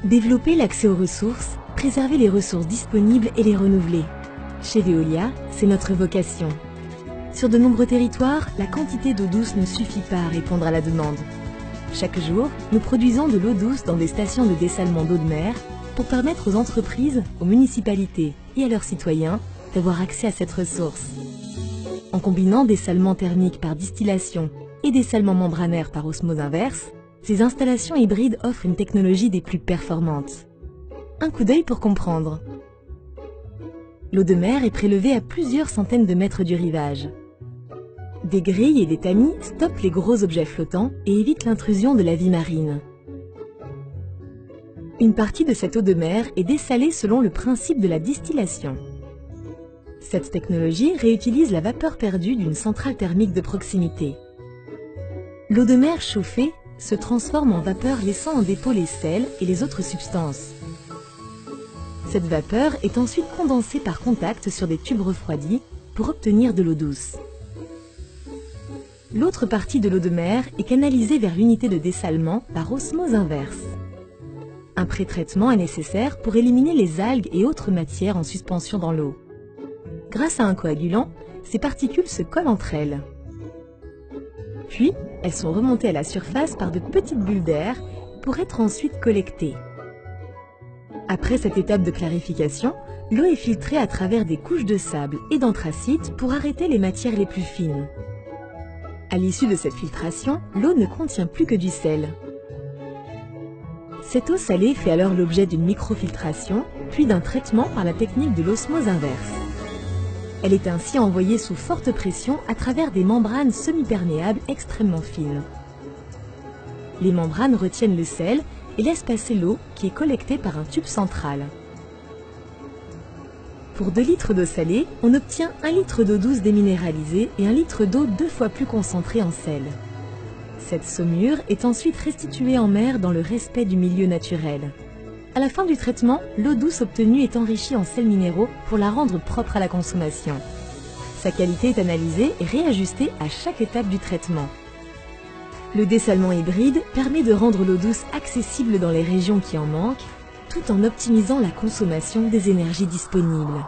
Développer l'accès aux ressources, préserver les ressources disponibles et les renouveler. Chez Veolia, c'est notre vocation. Sur de nombreux territoires, la quantité d'eau douce ne suffit pas à répondre à la demande. Chaque jour, nous produisons de l'eau douce dans des stations de dessalement d'eau de mer pour permettre aux entreprises, aux municipalités et à leurs citoyens d'avoir accès à cette ressource. En combinant dessalement thermique par distillation et dessalement membranaire par osmose inverse, ces installations hybrides offrent une technologie des plus performantes. Un coup d'œil pour comprendre. L'eau de mer est prélevée à plusieurs centaines de mètres du rivage. Des grilles et des tamis stoppent les gros objets flottants et évitent l'intrusion de la vie marine. Une partie de cette eau de mer est dessalée selon le principe de la distillation. Cette technologie réutilise la vapeur perdue d'une centrale thermique de proximité. L'eau de mer chauffée se transforme en vapeur laissant en dépôt les sels et les autres substances. Cette vapeur est ensuite condensée par contact sur des tubes refroidis pour obtenir de l'eau douce. L'autre partie de l'eau de mer est canalisée vers l'unité de dessalement par osmose inverse. Un pré-traitement est nécessaire pour éliminer les algues et autres matières en suspension dans l'eau. Grâce à un coagulant, ces particules se collent entre elles. Puis, elles sont remontées à la surface par de petites bulles d'air pour être ensuite collectées. Après cette étape de clarification, l'eau est filtrée à travers des couches de sable et d'anthracite pour arrêter les matières les plus fines. À l'issue de cette filtration, l'eau ne contient plus que du sel. Cette eau salée fait alors l'objet d'une microfiltration, puis d'un traitement par la technique de l'osmose inverse. Elle est ainsi envoyée sous forte pression à travers des membranes semi-perméables extrêmement fines. Les membranes retiennent le sel et laissent passer l'eau qui est collectée par un tube central. Pour 2 litres d'eau salée, on obtient 1 litre d'eau douce déminéralisée et 1 litre d'eau 2 fois plus concentrée en sel. Cette saumure est ensuite restituée en mer dans le respect du milieu naturel. À la fin du traitement, l'eau douce obtenue est enrichie en sels minéraux pour la rendre propre à la consommation. Sa qualité est analysée et réajustée à chaque étape du traitement. Le dessalement hybride permet de rendre l'eau douce accessible dans les régions qui en manquent, tout en optimisant la consommation des énergies disponibles.